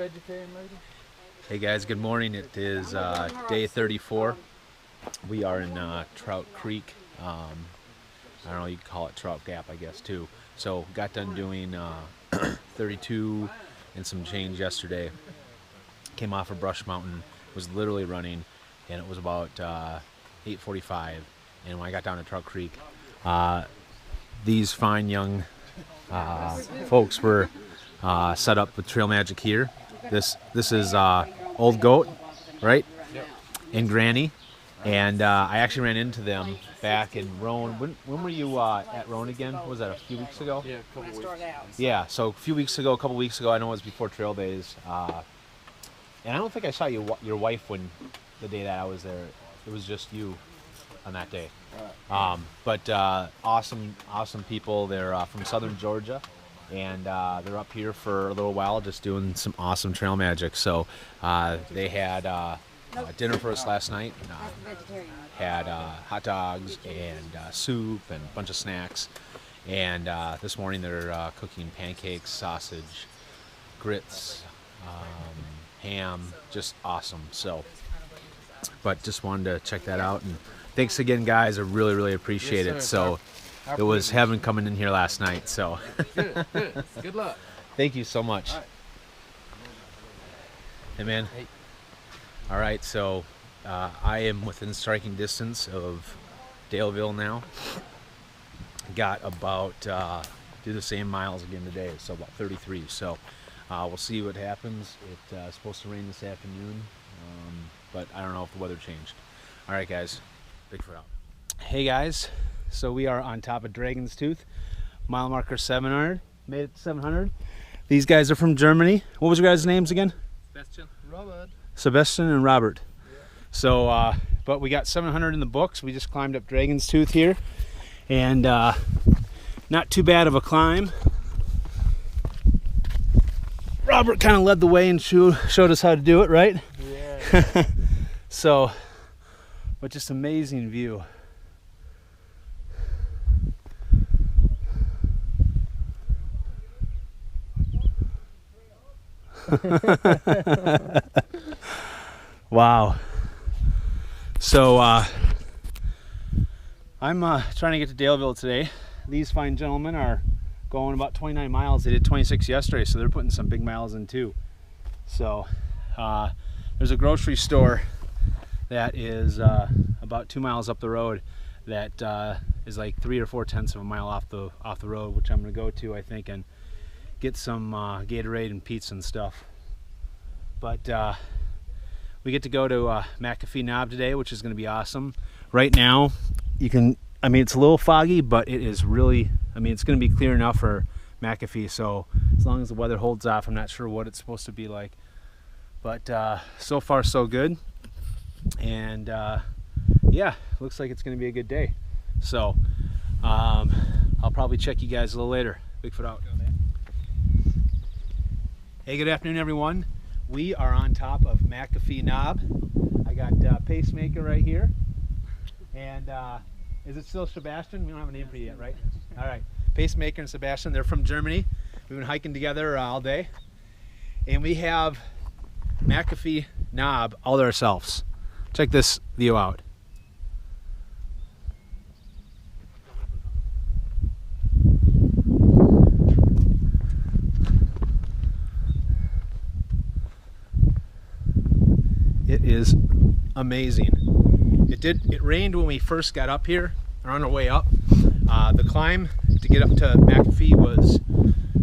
vegetarian lady? Hey guys, good morning. It is day 34. We are in Trout Creek. I don't know, you could call it Trout Gap, I guess, too. So got done doing 32 and some change yesterday. Came off of Brush Mountain, was literally running, and it was about 8:45. And when I got down to Trout Creek, these fine young folks were set up with Trail Magic here. This is Old Goat, right? Yep. And Granny. And I actually ran into them back in Roan. When were you at Roan again? What was that, a few weeks ago? Yeah, a couple weeks. Yeah, so a couple weeks ago. I know it was before Trail Days. And I don't think I saw your wife the day that I was there. It was just you on that day. But awesome people. They're from southern Georgia. And they're up here for a little while just doing some awesome trail magic. So they had dinner for us last night. Had hot dogs and soup and a bunch of snacks. And this morning they're cooking pancakes, sausage, grits, ham. Just awesome. So, but just wanted to check that out. And thanks again, guys. I really, really appreciate it. So. It was heaven coming in here last night, so. Good luck. Thank you so much. All right. Hey, man. Hey. All right, so I am within striking distance of Daleville now. Got about, do the same miles again today, so about 33. So we'll see what happens. It's supposed to rain this afternoon, but I don't know if the weather changed. All right, guys. Bigfoot out. Hey, guys. So we are on top of Dragon's Tooth, mile marker 700. Made it to 700. These guys are from Germany. What was your guys' names again? Sebastian and Robert. Yeah. So, but we got 700 in the books. We just climbed up Dragon's Tooth here, and not too bad of a climb. Robert kind of led the way and showed us how to do it, right? Yeah. So, but just amazing view. Wow. So I'm trying to get to Daleville today. These fine gentlemen are going about 29 miles. They did 26 yesterday, so they're putting some big miles in too. So there's a grocery store that is about 2 miles up the road that is like 3 or 4/10 of a mile off the road, which I'm going to go to, I think, and get some Gatorade and pizza and stuff. But we get to go to McAfee Knob today, which is going to be awesome. Right now, it's a little foggy, but it is really, it's going to be clear enough for McAfee. So as long as the weather holds off, I'm not sure what it's supposed to be like. But so far, so good. And yeah, looks like it's going to be a good day. So I'll probably check you guys a little later. Bigfoot out. Hey, good afternoon, everyone. We are on top of McAfee Knob. I got Pacemaker right here. And is it still Sebastian? We don't have a name for you yet, right? All right. Pacemaker and Sebastian, they're from Germany. We've been hiking together all day. And we have McAfee Knob all to ourselves. Check this view out. It is amazing. It rained when we first got up here, or on our way up. The climb to get up to McAfee was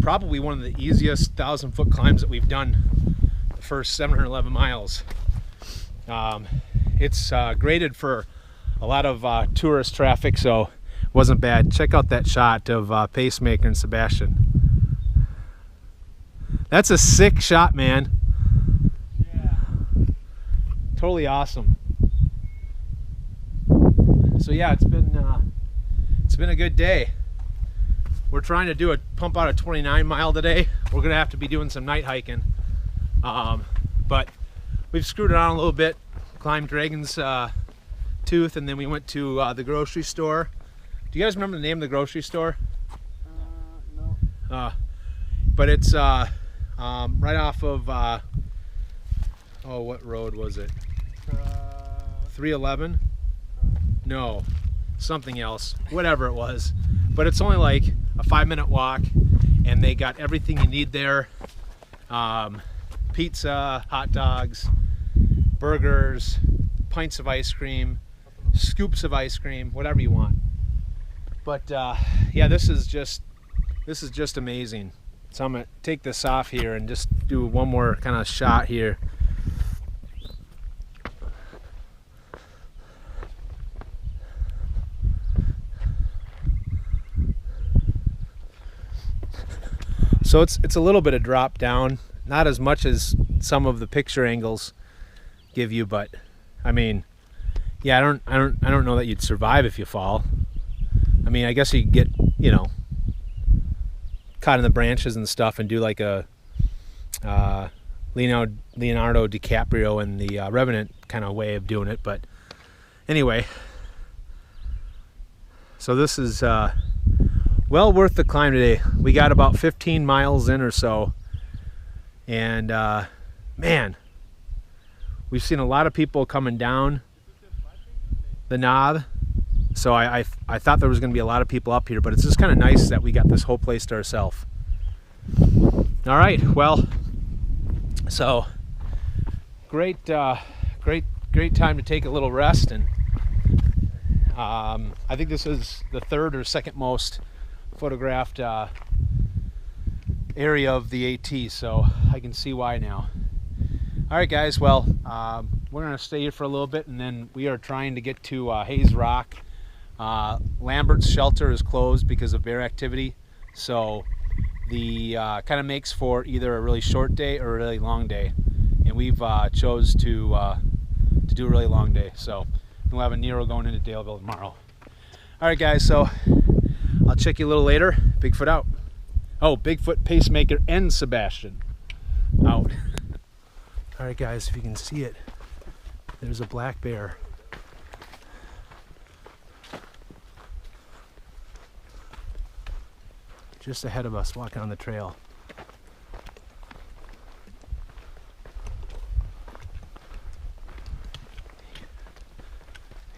probably one of the easiest 1,000-foot climbs that we've done the first 711 miles. It's graded for a lot of tourist traffic, so it wasn't bad. Check out that shot of Pacemaker and Sebastian. That's a sick shot, man. Totally awesome. So yeah, it's been a good day. We're trying to pump out a 29 mile today. We're gonna have to be doing some night hiking, but we've screwed around a little bit. Climbed Dragon's Tooth, and then we went to the grocery store. Do you guys remember the name of the grocery store? No. But it's right off of, oh, what road was it? 311? No, something else, whatever it was. But it's only like a 5-minute walk, and they got everything you need there. Pizza, hot dogs, burgers, pints of ice cream, scoops of ice cream, whatever you want. But yeah, this is just amazing. So I'm gonna take this off here and just do one more kind of shot here. So it's a little bit of drop down, not as much as some of the picture angles give you, but I mean, yeah, I don't know that you'd survive if you fall. I mean, I guess you get, you know, caught in the branches and stuff and do like a Leonardo DiCaprio in the Revenant kind of way of doing it. But anyway, so this is well worth the climb today. We got about 15 miles in or so, and man, we've seen a lot of people coming down the knob. So I thought there was going to be a lot of people up here, but it's just kind of nice that we got this whole place to ourselves. All right, well, so great time to take a little rest, and I think this is the third or second most photographed area of the AT, so I can see why now. All right, guys, well, we're gonna stay here for a little bit, and then we are trying to get to Hayes Rock. Lambert's shelter is closed because of bear activity, so the kind of makes for either a really short day or a really long day, and we've chose to do a really long day, so we'll have a Nero going into Daleville tomorrow. All right, guys, so I'll check you a little later. Bigfoot out. Oh, Bigfoot, Pacemaker, and Sebastian out. All right, guys, if you can see it, there's a black bear. Just ahead of us, walking on the trail.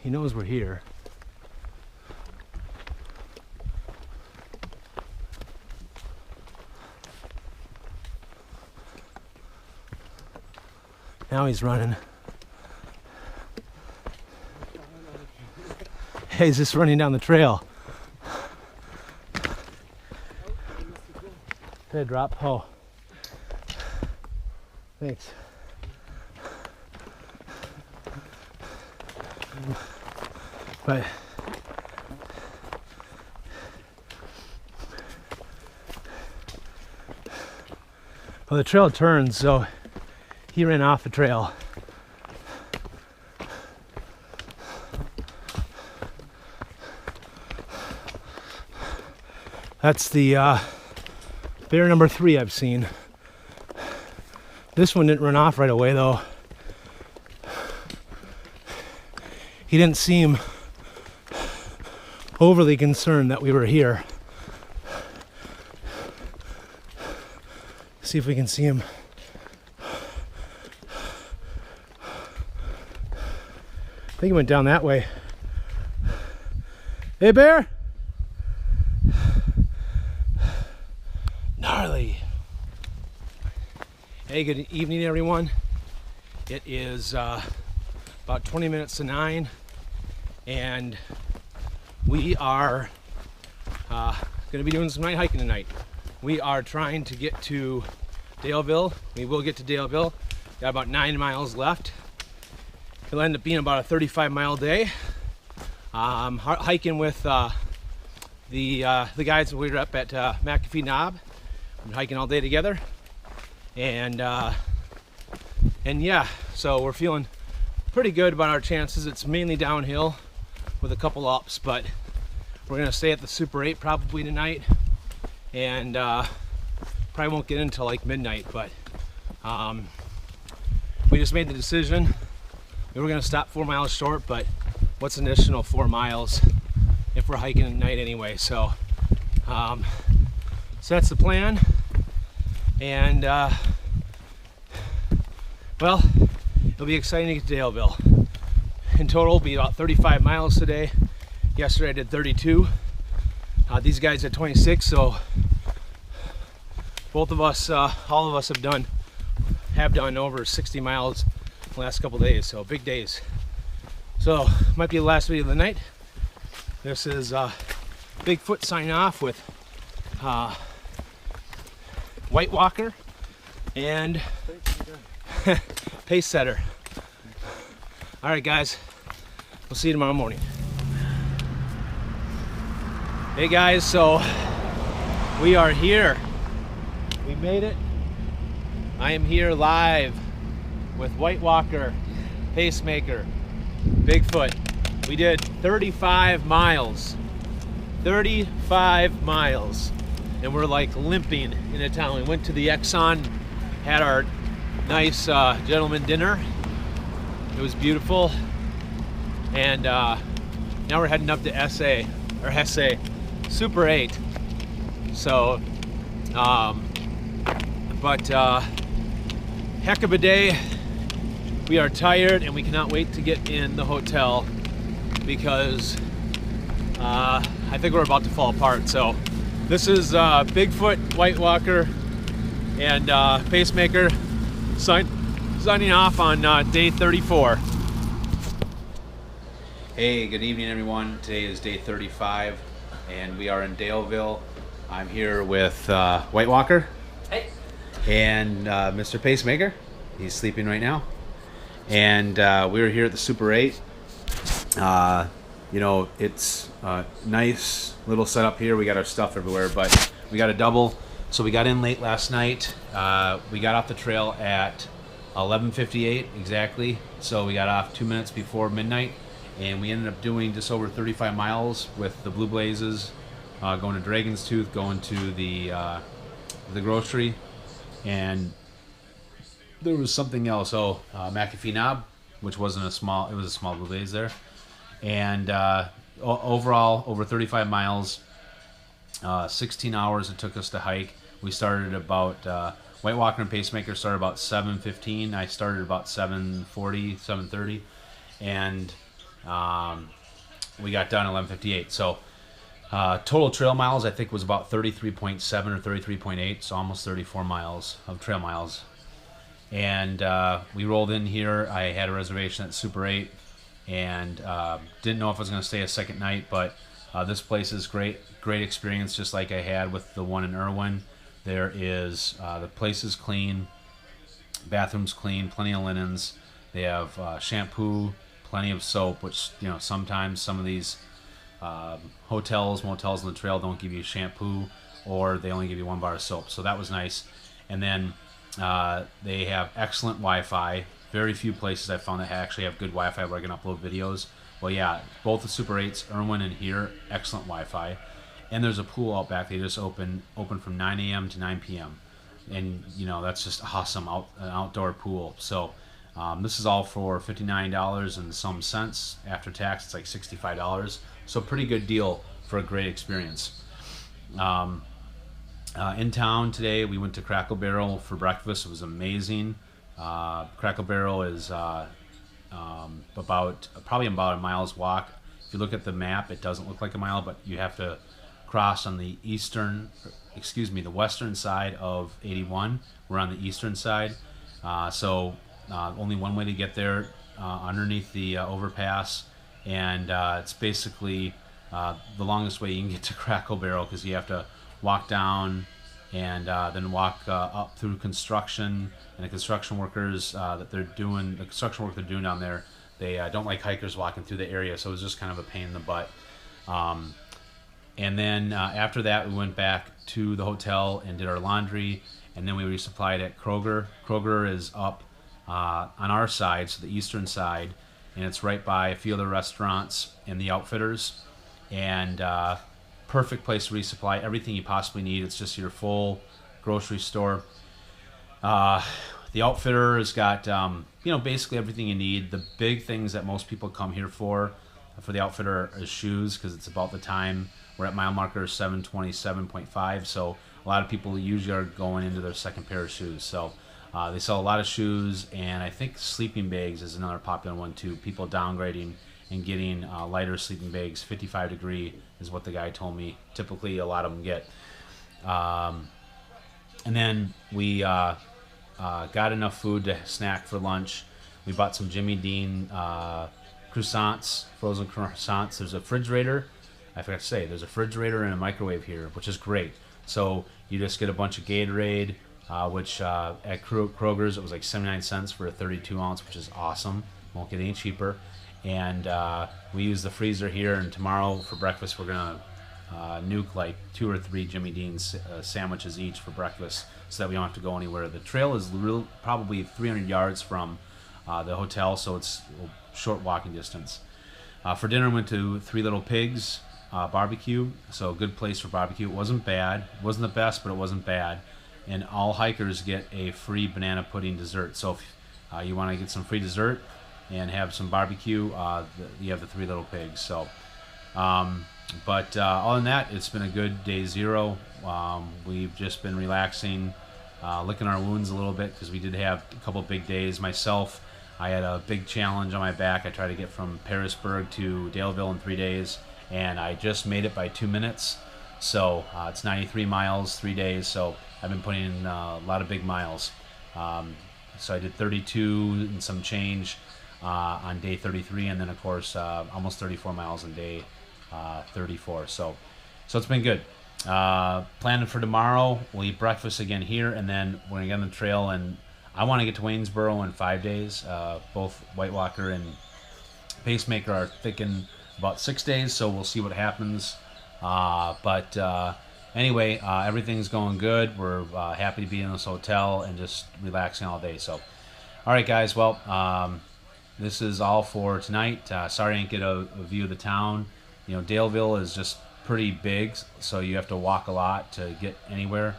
He knows we're here. Now he's running. Hey, he's just running down the trail. Did I drop? Oh. Thanks. But well, the trail turns, so he ran off the trail. That's the bear number 3 I've seen. This one didn't run off right away though. He didn't seem overly concerned that we were here. See if we can see him. I think he went down that way. Hey, bear! Gnarly. Hey, good evening, everyone. It is about 20 minutes to 9, and we are going to be doing some night hiking tonight. We are trying to get to Daleville. We will get to Daleville. Got about 9 miles left. It'll end up being about a 35-mile day. Hiking with the guys that we were up at McAfee Knob. We're hiking all day together, and yeah, so we're feeling pretty good about our chances. It's mainly downhill with a couple ups, but we're gonna stay at the Super 8 probably tonight, and probably won't get in until like midnight. But we just made the decision. We were gonna stop 4 miles short, but what's an additional 4 miles if we're hiking at night anyway? So, so that's the plan. And well, it'll be exciting to get to Daleville. In total, it'll be about 35 miles today. Yesterday I did 32. These guys at 26, so both of us, all of us have done over 60 miles the last couple days, so big days. So might be the last video of the night. This is Bigfoot signing off with White Walker and Pace Setter. All right, guys, we'll see you tomorrow morning. Hey guys, so we are here. We made it. I am here live with White Walker, Pacemaker, Bigfoot. We did 35 miles. 35 miles. And we're like limping into town. We went to the Exxon, had our nice gentleman dinner. It was beautiful. And now we're heading up to SA Super 8. So, heck of a day. We are tired and we cannot wait to get in the hotel because I think we're about to fall apart. So this is Bigfoot, White Walker, and Pacemaker signing off on day 34. Hey, good evening everyone. Today is day 35 and we are in Daleville. I'm here with White Walker. Hey. And Mr. Pacemaker. He's sleeping right now. And we were here at the Super 8. You know, it's a nice little setup here. We got our stuff everywhere, but we got a double. So we got in late last night. We got off the trail at 11:58 exactly. So we got off 2 minutes before midnight. And we ended up doing just over 35 miles with the Blue Blazes, going to Dragon's Tooth, going to the grocery, and there was something else. Oh, McAfee Knob, which wasn't a small. It was a small Blue Blaze there, and overall over 35 miles, 16 hours it took us to hike. We started about White Walker and Pacemaker started about 7:15. I started about 7:40, 7:30, and we got done at 11:58. So total trail miles I think was about 33.7 or 33.8, so almost 34 miles of trail miles. And we rolled in here. I had a reservation at Super 8 and didn't know if I was going to stay a second night, but this place is great experience, just like I had with the one in Irwin. There is the place is clean, bathrooms clean, plenty of linens. They have shampoo, plenty of soap, which, you know, sometimes some of these hotels, motels on the trail don't give you shampoo, or they only give you 1 bar of soap. So that was nice. And then they have excellent Wi-Fi. Very few places I've found that actually have good Wi-Fi where I can upload videos. Well, yeah, both the Super 8s, Irwin and here, excellent Wi-Fi. And there's a pool out back. They just open from 9 a.m. to 9 p.m. And, you know, that's just awesome, an outdoor pool. So this is all for $59 and some cents. After tax, it's like $65. So pretty good deal for a great experience. In town today, we went to Crackle Barrel for breakfast. It was amazing. Crackle Barrel is probably about a mile's walk. If you look at the map, it doesn't look like a mile, but you have to cross on the the western side of 81. We're on the eastern side. So only one way to get there, underneath the overpass, and it's basically the longest way you can get to Crackle Barrel, because you have to walk down and then walk up through construction, and the construction workers the construction work they're doing down there, they don't like hikers walking through the area, so it was just kind of a pain in the butt. And then after that, we went back to the hotel and did our laundry, and then we resupplied at Kroger. Kroger is up on our side, so the eastern side, and it's right by a few other restaurants and the Outfitters, and perfect place to resupply everything you possibly need. It's just your full grocery store. The Outfitter has got basically everything you need. The big things that most people come here for the Outfitter is shoes, because it's about the time. We're at mile marker 727.5, so a lot of people usually are going into their second pair of shoes. So they sell a lot of shoes, and I think sleeping bags is another popular one too. People downgrading and getting lighter sleeping bags. 55 degree is what the guy told me. Typically, a lot of them get. And then we got enough food to snack for lunch. We bought some Jimmy Dean croissants, frozen croissants. There's a refrigerator. I forgot to say, there's a refrigerator and a microwave here, which is great. So you just get a bunch of Gatorade, which at Kroger's it was like 79 cents for a 32 ounce, which is awesome. Won't get any cheaper. And we use the freezer here, and tomorrow for breakfast we're gonna nuke like 2 or 3 Jimmy Dean's sandwiches each for breakfast, so that we don't have to go anywhere. The trail is probably 300 yards from the hotel, so it's a short walking distance. For dinner, we went to Three Little Pigs barbecue, so a good place for barbecue. It wasn't bad. It wasn't the best, but it wasn't bad. And all hikers get a free banana pudding dessert. So if you want to get some free dessert and have some barbecue, you have the Three Little Pigs. So, but other than that, it's been a good day zero. We've just been relaxing, licking our wounds a little bit because we did have a couple big days. Myself, I had a big challenge on my back. I tried to get from Parisburg to Daleville in 3 days, and I just made it by 2 minutes. So it's 93 miles, 3 days. So I've been putting in a lot of big miles. So I did 32 and some change on day 33, and then of course almost 34 miles on day 34. So it's been good. Planning for tomorrow, we'll eat breakfast again here, and then we're gonna get on the trail, and I want to get to Waynesboro in 5 days. Both White Walker and Pacemaker are thinking about 6 days, so we'll see what happens. But anyway, everything's going good. We're happy to be in this hotel and just relaxing all day. So, all right, guys. Well, this is all for tonight. Sorry I didn't get a view of the town. You know, Daleville is just pretty big, so you have to walk a lot to get anywhere.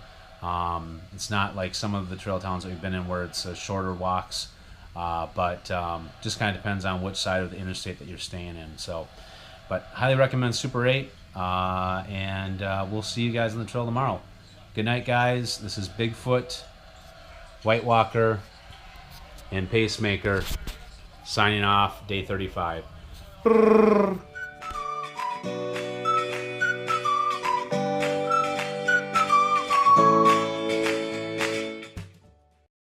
It's not like some of the trail towns that we've been in where it's shorter walks, but just kind of depends on which side of the interstate that you're staying in. So, but highly recommend Super 8, and we'll see you guys on the trail tomorrow. Good night, guys. This is Bigfoot, White Walker, and Pacemaker signing off day 35.